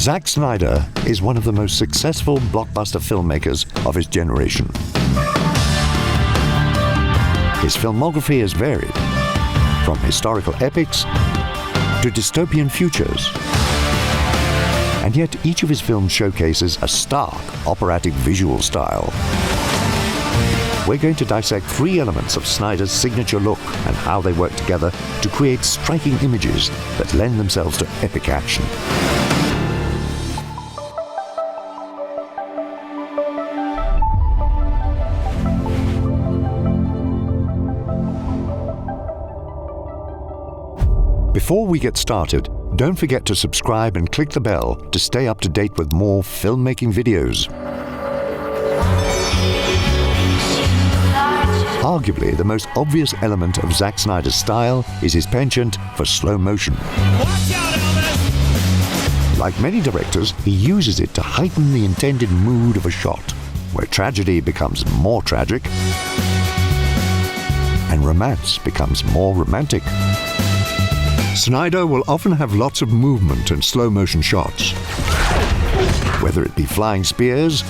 Zack Snyder is one of the most successful blockbuster filmmakers of his generation. His filmography has varied, from historical epics to dystopian futures. And yet each of his films showcases a stark operatic visual style. We're going to dissect 3 elements of Snyder's signature look and how they work together to create striking images that lend themselves to epic action. Before we get started, don't forget to subscribe and click the bell to stay up to date with more filmmaking videos. Arguably, the most obvious element of Zack Snyder's style is his penchant for slow motion. Like many directors, he uses it to heighten the intended mood of a shot, where tragedy becomes more tragic and romance becomes more romantic. Snyder will often have lots of movement and slow-motion shots, whether it be flying spears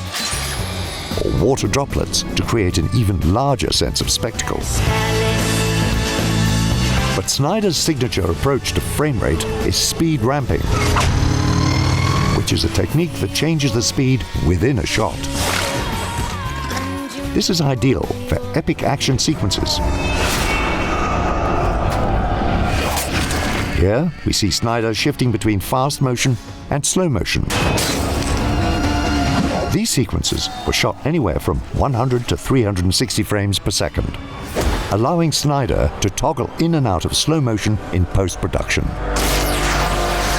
or water droplets to create an even larger sense of spectacle. But Snyder's signature approach to frame rate is speed ramping, which is a technique that changes the speed within a shot. This is ideal for epic action sequences. Here, we see Snyder shifting between fast motion and slow motion. These sequences were shot anywhere from 100 to 360 frames per second, allowing Snyder to toggle in and out of slow motion in post-production.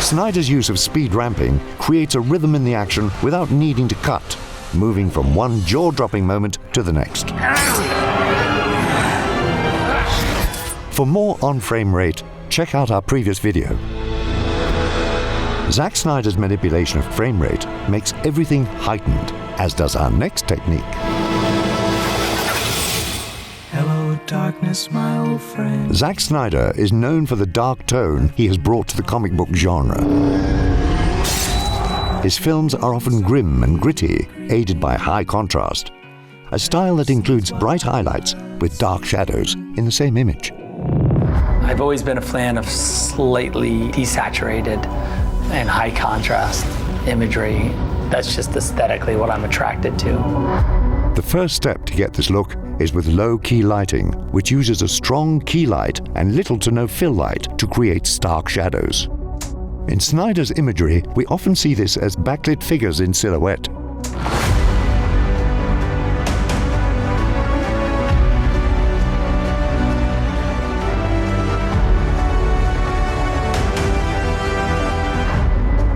Snyder's use of speed ramping creates a rhythm in the action without needing to cut, moving from one jaw-dropping moment to the next. For more on frame rate, check out our previous video. Zack Snyder's manipulation of frame rate makes everything heightened, as does our next technique. Hello, darkness, my old friend. Zack Snyder is known for the dark tone he has brought to the comic book genre. His films are often grim and gritty, aided by high contrast, a style that includes bright highlights with dark shadows in the same image. I've always been a fan of slightly desaturated and high contrast imagery. That's just aesthetically what I'm attracted to. The first step to get this look is with low-key lighting, which uses a strong key light and little to no fill light to create stark shadows. In Snyder's imagery, we often see this as backlit figures in silhouette.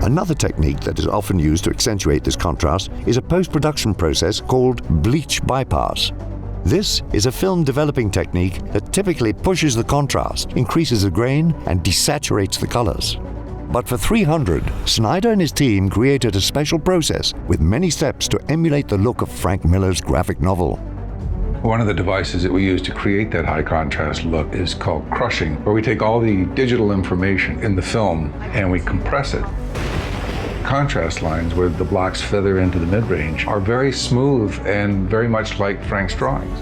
Another technique that is often used to accentuate this contrast is a post-production process called bleach bypass. This is a film developing technique that typically pushes the contrast, increases the grain, and desaturates the colors. But for 300, Snyder and his team created a special process with many steps to emulate the look of Frank Miller's graphic novel. One of the devices that we use to create that high contrast look is called crushing, where we take all the digital information in the film and we compress it. Contrast lines where the blocks feather into the mid-range are very smooth and very much like Frank's drawings.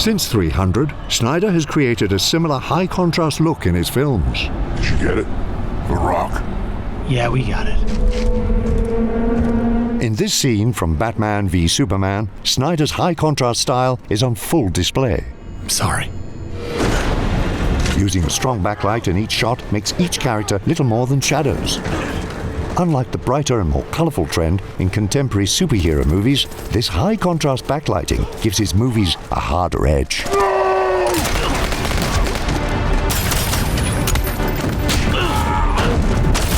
Since 300, Snyder has created a similar high contrast look in his films. Did you get it? The Rock? Yeah, we got it. In this scene from Batman v Superman, Snyder's high contrast style is on full display. Sorry. Using a strong backlight in each shot makes each character little more than shadows. Unlike the brighter and more colorful trend in contemporary superhero movies, this high contrast backlighting gives his movies a harder edge.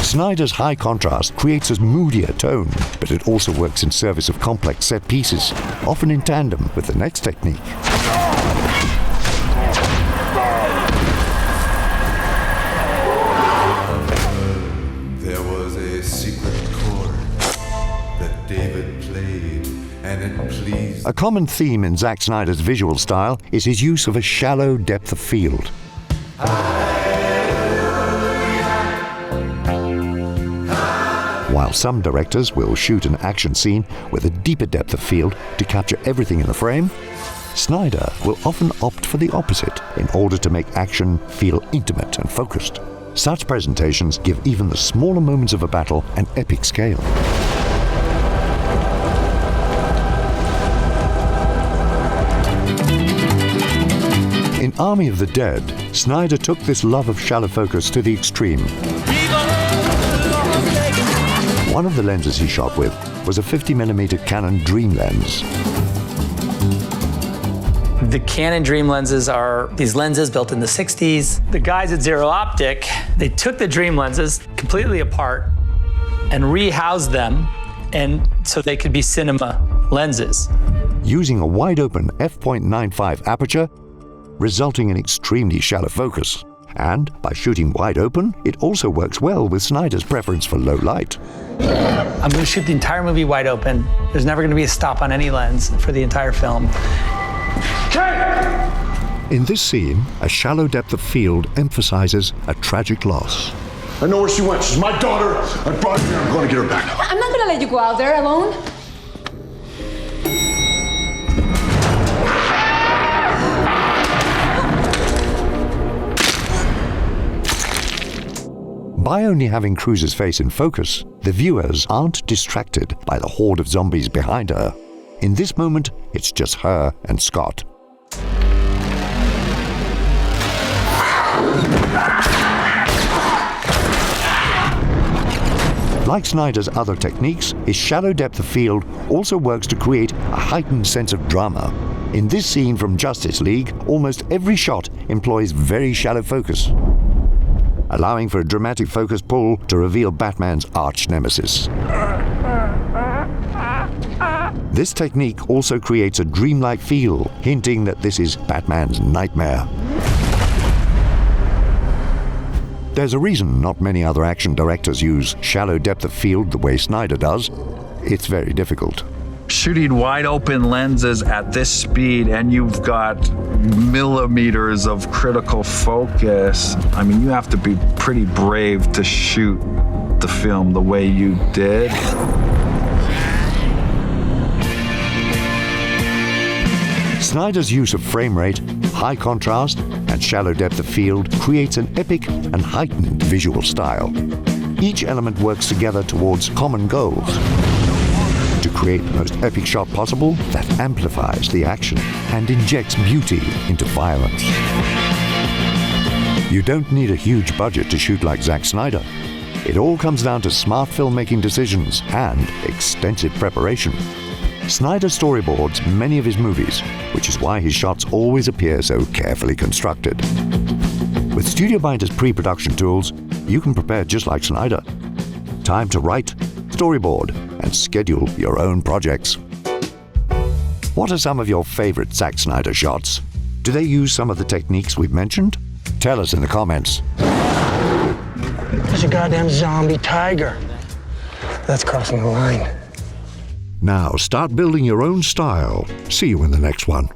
Snyder's high contrast creates a moodier tone, but it also works in service of complex set pieces, often in tandem with the next technique. A common theme in Zack Snyder's visual style is his use of a shallow depth of field. While some directors will shoot an action scene with a deeper depth of field to capture everything in the frame, Snyder will often opt for the opposite in order to make action feel intimate and focused. Such presentations give even the smaller moments of a battle an epic scale. In Army of the Dead, Snyder took this love of shallow focus to the extreme. One of the lenses he shot with was a 50mm Canon Dream lens. The Canon Dream lenses are these lenses built in the 60s. The guys at Zero Optic, they took the Dream lenses completely apart and rehoused them, and so they could be cinema lenses. Using a wide-open f.95 aperture, resulting in extremely shallow focus. And by shooting wide open, it also works well with Snyder's preference for low light. I'm going to shoot the entire movie wide open. There's never going to be a stop on any lens for the entire film. In this scene, a shallow depth of field emphasizes a tragic loss. I know where she went. She's my daughter. I brought her here. I'm going to get her back. I'm not gonna let you go out there alone. By only having Cruise's face in focus, the viewers aren't distracted by the horde of zombies behind her. In this moment, it's just her and Scott. Like Snyder's other techniques, his shallow depth of field also works to create a heightened sense of drama. In this scene from Justice League, almost every shot employs very shallow focus, allowing for a dramatic focus pull to reveal Batman's arch nemesis. This technique also creates a dreamlike feel, hinting that this is Batman's nightmare. There's a reason not many other action directors use shallow depth of field the way Snyder does. It's very difficult. Shooting wide open lenses at this speed and you've got millimeters of critical focus. I mean, you have to be pretty brave to shoot the film the way you did. Snyder's use of frame rate, high contrast, and shallow depth of field creates an epic and heightened visual style. Each element works together towards common goals to create the most epic shot possible that amplifies the action and injects beauty into violence. You don't need a huge budget to shoot like Zack Snyder. It all comes down to smart filmmaking decisions and extensive preparation. Snyder storyboards many of his movies, which is why his shots always appear so carefully constructed. With Studio Binder's pre-production tools, you can prepare just like Snyder. Time to write, storyboard, and schedule your own projects. What are some of your favorite Zack Snyder shots? Do they use some of the techniques we've mentioned? Tell us in the comments. There's a goddamn zombie tiger. That's crossing the line. Now start building your own style. See you in the next one.